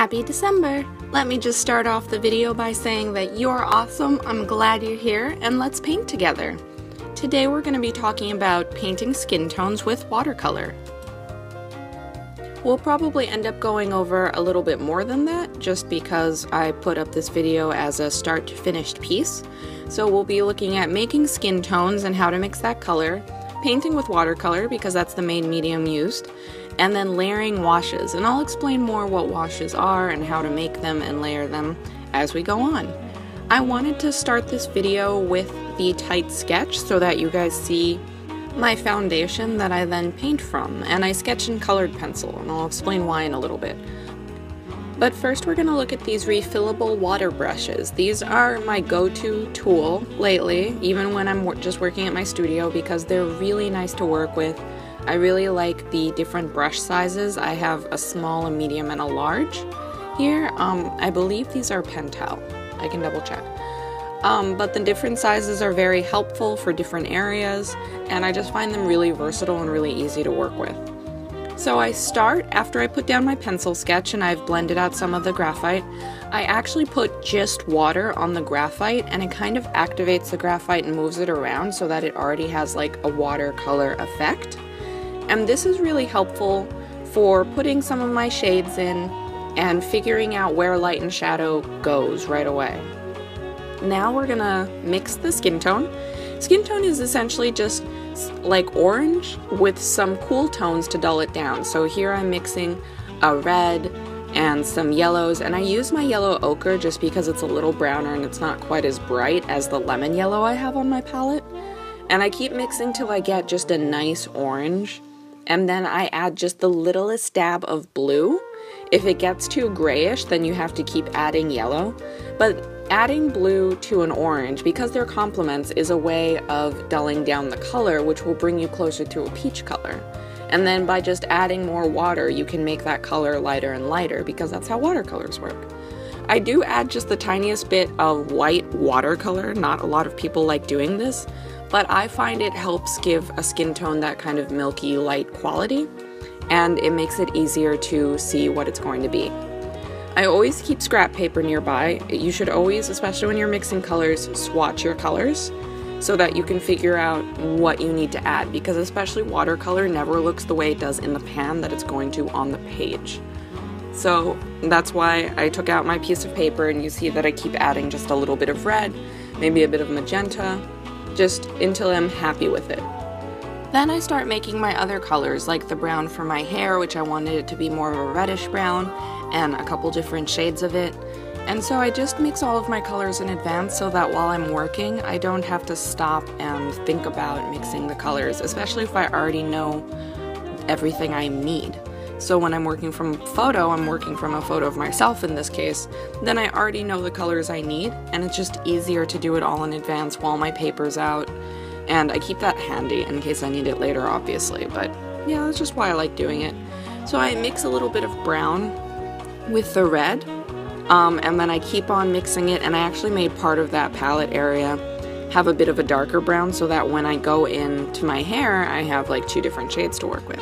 Happy December! Let me just start off the video by saying that you're awesome, I'm glad you're here, and let's paint together. Today we're going to be talking about painting skin tones with watercolor. We'll probably end up going over a little bit more than that, just because I put up this video as a start to finished piece. So we'll be looking at making skin tones and how to mix that color, painting with watercolor because that's the main medium used, and then layering washes, and I'll explain more what washes are and how to make them and layer them as we go on. I wanted to start this video with the tight sketch so that you guys see my foundation that I then paint from, and I sketch in colored pencil, and I'll explain why in a little bit. But first we're going to look at these refillable water brushes. These are my go-to tool lately, even when I'm just working at my studio, because they're really nice to work with. I really like the different brush sizes. I have a small, a medium, and a large here. I believe these are Pentel. I can double check. But the different sizes are very helpful for different areas, and I just find them really versatile and really easy to work with. So I start after I put down my pencil sketch and I've blended out some of the graphite. I actually put just water on the graphite, and it kind of activates the graphite and moves it around so that it already has like a watercolor effect. And this is really helpful for putting some of my shades in and figuring out where light and shadow goes right away. Now we're gonna mix the skin tone. Skin tone is essentially just like orange with some cool tones to dull it down. So here I'm mixing a red and some yellows, and I use my yellow ochre just because it's a little browner and it's not quite as bright as the lemon yellow I have on my palette. And I keep mixing till I get just a nice orange, and then I add just the littlest dab of blue. If it gets too grayish, then you have to keep adding yellow. But adding blue to an orange, because they're complements, is a way of dulling down the color, which will bring you closer to a peach color. And then by just adding more water, you can make that color lighter and lighter, because that's how watercolors work. I do add just the tiniest bit of white watercolor. Not a lot of people like doing this, but I find it helps give a skin tone that kind of milky light quality, and it makes it easier to see what it's going to be. I always keep scrap paper nearby. You should always, especially when you're mixing colors, swatch your colors so that you can figure out what you need to add, because especially watercolor never looks the way it does in the pan that it's going to on the page. So that's why I took out my piece of paper, and you see that I keep adding just a little bit of red, maybe a bit of magenta, just until I'm happy with it. Then I start making my other colors, like the brown for my hair, which I wanted it to be more of a reddish brown, and a couple different shades of it. And so I just mix all of my colors in advance so that while I'm working, I don't have to stop and think about mixing the colors, especially if I already know everything I need. So when I'm working from photo, I'm working from a photo of myself in this case, then I already know the colors I need, and it's just easier to do it all in advance while my paper's out. And I keep that handy in case I need it later, obviously, but yeah, that's just why I like doing it. So I mix a little bit of brown with the red, and then I keep on mixing it, and I actually made part of that palette area have a bit of a darker brown so that when I go into my hair, I have like two different shades to work with.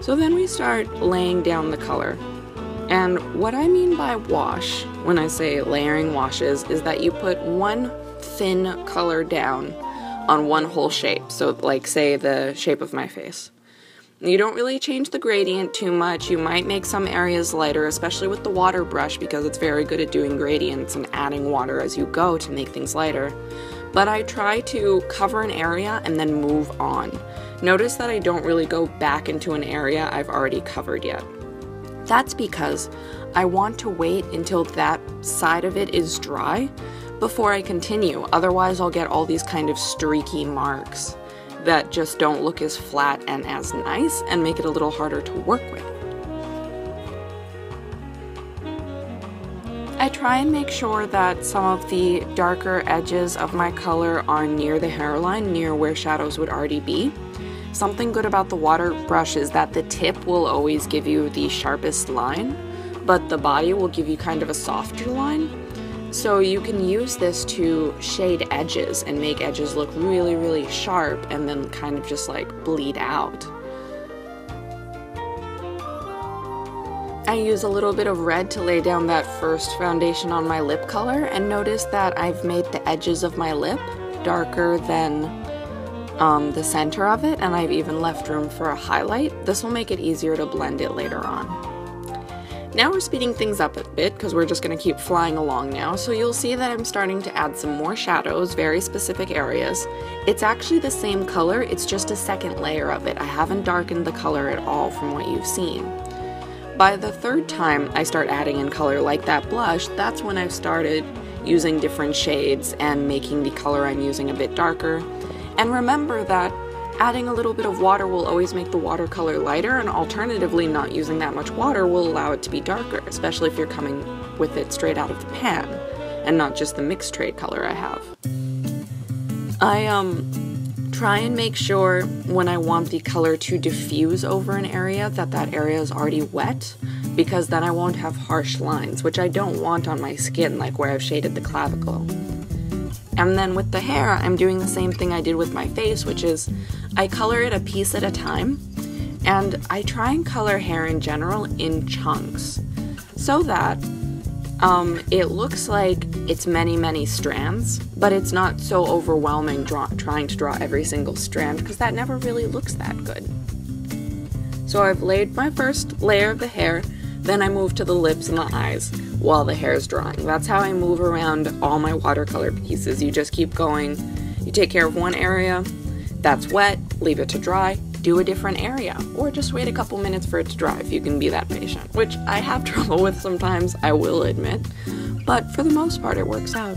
So then we start laying down the color. And what I mean by wash, when I say layering washes, is that you put one thin color down on one whole shape. So like say the shape of my face. You don't really change the gradient too much. You might make some areas lighter, especially with the water brush, because it's very good at doing gradients and adding water as you go to make things lighter. But I try to cover an area and then move on. Notice that I don't really go back into an area I've already covered yet. That's because I want to wait until that side of it is dry before I continue. Otherwise I'll get all these kind of streaky marks that just don't look as flat and as nice and make it a little harder to work with. I try and make sure that some of the darker edges of my color are near the hairline, near where shadows would already be. Something good about the water brush is that the tip will always give you the sharpest line, but the body will give you kind of a softer line. So you can use this to shade edges and make edges look really, really sharp and then kind of just like bleed out. I use a little bit of red to lay down that first foundation on my lip color, and notice that I've made the edges of my lip darker than the center of it, and I've even left room for a highlight. This will make it easier to blend it later on. Now we're speeding things up a bit because we're just going to keep flying along now, so you'll see that I'm starting to add some more shadows, very specific areas. It's actually the same color, it's just a second layer of it. I haven't darkened the color at all from what you've seen. By the third time I start adding in color like that blush, that's when I've started using different shades and making the color I'm using a bit darker. And remember that adding a little bit of water will always make the watercolor lighter, and alternatively not using that much water will allow it to be darker, especially if you're coming with it straight out of the pan and not just the mixed trade color I have. I try and make sure when I want the color to diffuse over an area that that area is already wet, because then I won't have harsh lines, which I don't want on my skin, like where I've shaded the clavicle. And then with the hair, I'm doing the same thing I did with my face, which is I color it a piece at a time, and I try and color hair in general in chunks, so that it looks like it's many strands, but it's not so overwhelming trying to draw every single strand, because that never really looks that good. So I've laid my first layer of the hair, then I move to the lips and the eyes while the hair is drying. That's how I move around all my watercolor pieces. You just keep going. You take care of one area that's wet, leave it to dry, do a different area, or just wait a couple minutes for it to dry if you can be that patient, which I have trouble with sometimes, I will admit, but for the most part it works out.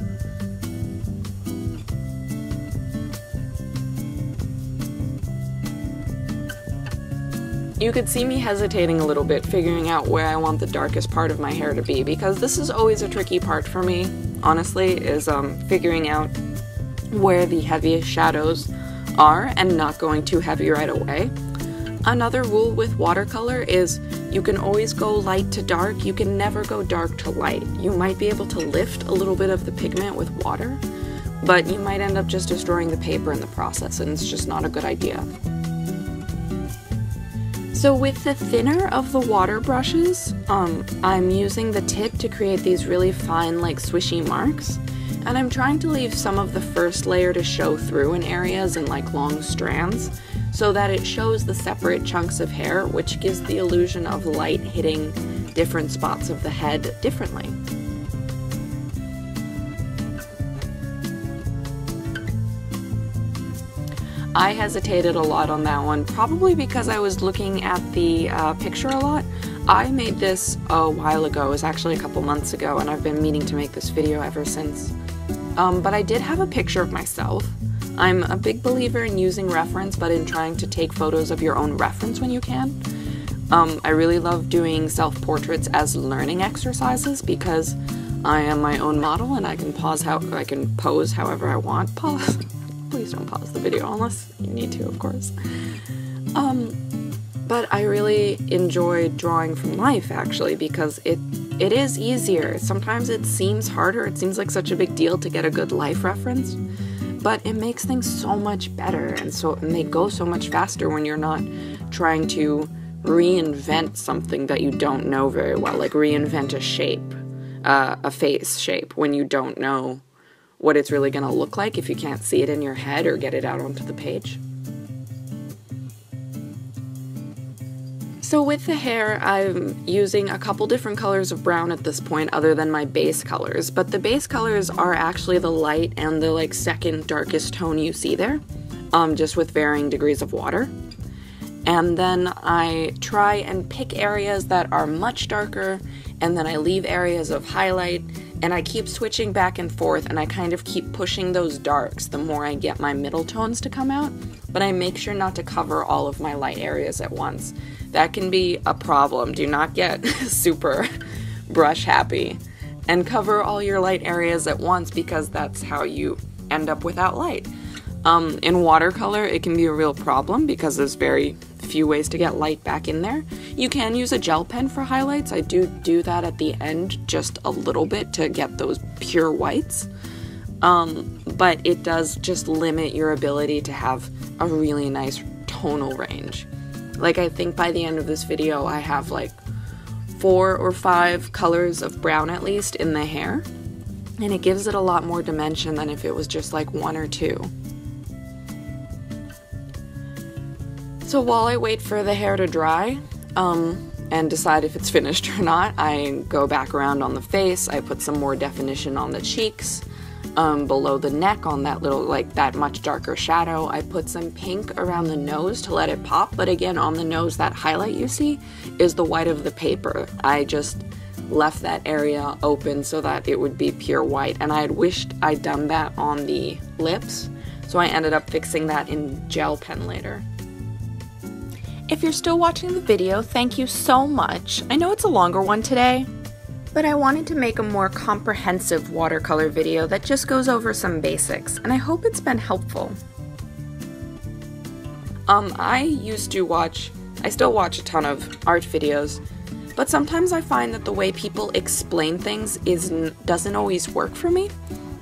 You could see me hesitating a little bit, figuring out where I want the darkest part of my hair to be, because this is always a tricky part for me, honestly, is figuring out where the heaviest shadows are and not going too heavy right away. Another rule with watercolor is you can always go light to dark, you can never go dark to light. You might be able to lift a little bit of the pigment with water, but you might end up just destroying the paper in the process, and it's just not a good idea. So with the thinner of the water brushes, I'm using the tip to create these really fine, like swishy marks, and I'm trying to leave some of the first layer to show through in areas and like long strands, so that it shows the separate chunks of hair, which gives the illusion of light hitting different spots of the head differently. I hesitated a lot on that one, probably because I was looking at the picture a lot. I made this a while ago, it was actually a couple months ago, and I've been meaning to make this video ever since. But I did have a picture of myself. I'm a big believer in using reference, but in trying to take photos of your own reference when you can. I really love doing self-portraits as learning exercises because I am my own model and I can pose however I want. Pause. Please don't pause the video unless you need to, of course. But I really enjoy drawing from life, actually, because it is easier. Sometimes it seems harder, it seems like such a big deal to get a good life reference, but it makes things so much better, and they go so much faster when you're not trying to reinvent something that you don't know very well, like reinvent a shape, a face shape, when you don't know what it's really going to look like if you can't see it in your head or get it out onto the page. So with the hair, I'm using a couple different colors of brown at this point other than my base colors, but the base colors are actually the light and the like second darkest tone you see there, just with varying degrees of water. And then I try and pick areas that are much darker, and then I leave areas of highlight, and I keep switching back and forth, and I kind of keep pushing those darks the more I get my middle tones to come out, but I make sure not to cover all of my light areas at once. That can be a problem. Do not get super brush happy and cover all your light areas at once, because that's how you end up without light. In watercolor, it can be a real problem because there's very few ways to get light back in there. You can use a gel pen for highlights. I do that at the end just a little bit to get those pure whites. But it does just limit your ability to have a really nice tonal range. Like, I think by the end of this video I have like 4 or 5 colors of brown at least in the hair, and it gives it a lot more dimension than if it was just like 1 or 2. So while I wait for the hair to dry and decide if it's finished or not, I go back around on the face. I put some more definition on the cheeks, below the neck on that little, like that much darker shadow. I put some pink around the nose to let it pop, but again, on the nose, that highlight you see is the white of the paper. I just left that area open so that it would be pure white, and I had wished I'd done that on the lips, so I ended up fixing that in gel pen later. If you're still watching the video, thank you so much. I know it's a longer one today, but I wanted to make a more comprehensive watercolor video that just goes over some basics, and I hope it's been helpful. I still watch a ton of art videos, but sometimes I find that the way people explain things doesn't always work for me.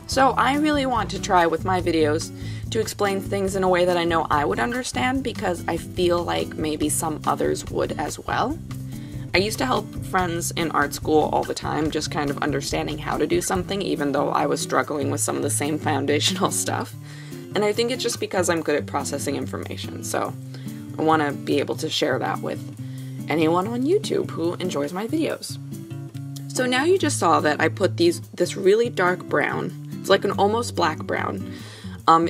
So I really want to try with my videos to explain things in a way that I know I would understand, because I feel like maybe some others would as well. I used to help friends in art school all the time, just kind of understanding how to do something, even though I was struggling with some of the same foundational stuff. And I think it's just because I'm good at processing information, so I want to be able to share that with anyone on YouTube who enjoys my videos. So now you just saw that I put this really dark brown, it's like an almost black brown,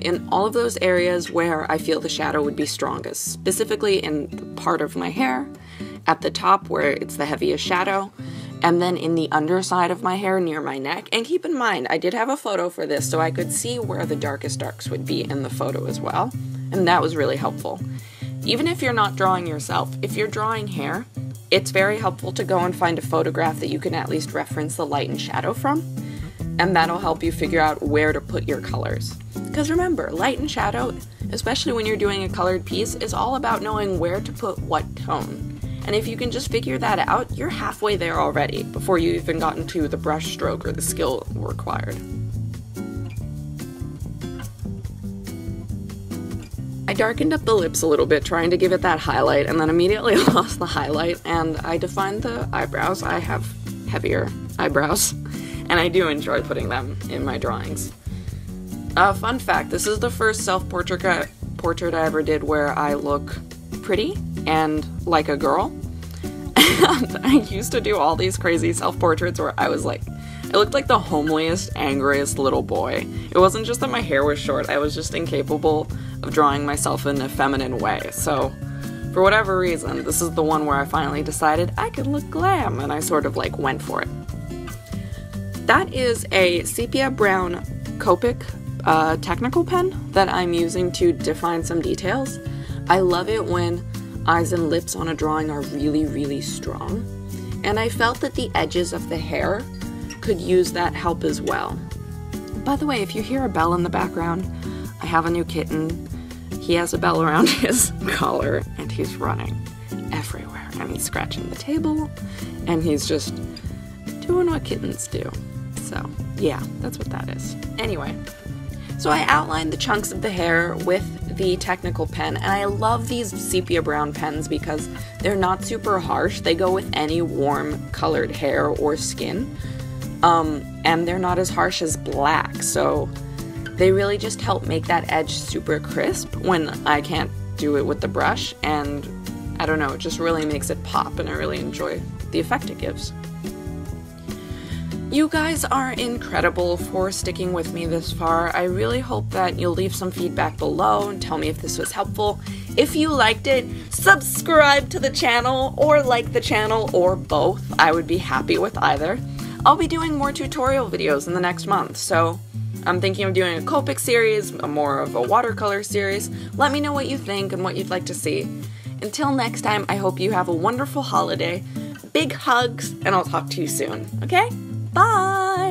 in all of those areas where I feel the shadow would be strongest, specifically in the part of my hair, at the top where it's the heaviest shadow, and then in the underside of my hair near my neck. And keep in mind, I did have a photo for this, so I could see where the darkest darks would be in the photo as well, and that was really helpful. Even if you're not drawing yourself, if you're drawing hair, it's very helpful to go and find a photograph that you can at least reference the light and shadow from, and that'll help you figure out where to put your colors. Because remember, light and shadow, especially when you're doing a colored piece, is all about knowing where to put what tone. And if you can just figure that out, you're halfway there already, before you even gotten to the brush stroke or the skill required. I darkened up the lips a little bit, trying to give it that highlight, and then immediately lost the highlight, and I defined the eyebrows. I have heavier eyebrows, and I do enjoy putting them in my drawings. Fun fact, this is the first self-portrait I ever did where I look pretty and like a girl. And I used to do all these crazy self-portraits where I looked like the homeliest, angriest little boy. It wasn't just that my hair was short, I was just incapable of drawing myself in a feminine way. So for whatever reason, this is the one where I finally decided I could look glam, and I sort of like went for it. That is a sepia brown Copic technical pen that I'm using to define some details. I love it when eyes and lips on a drawing are really, really strong, and I felt that the edges of the hair could use that help as well. By the way, if you hear a bell in the background, I have a new kitten. He has a bell around his collar, and he's running everywhere, and he's scratching the table, and he's just doing what kittens do. So yeah, that's what that is. Anyway, so I outlined the chunks of the hair with the technical pen, and I love these sepia brown pens because they're not super harsh. They go with any warm colored hair or skin, and they're not as harsh as black, so they really just help make that edge super crisp when I can't do it with the brush, and I don't know, it just really makes it pop, and I really enjoy the effect it gives. You guys are incredible for sticking with me this far. I really hope that you'll leave some feedback below and tell me if this was helpful. If you liked it, subscribe to the channel, or like the channel, or both. I would be happy with either. I'll be doing more tutorial videos in the next month, so I'm thinking of doing a Copic series, more of a watercolor series. Let me know what you think and what you'd like to see. Until next time, I hope you have a wonderful holiday. Big hugs, and I'll talk to you soon, okay? Bye!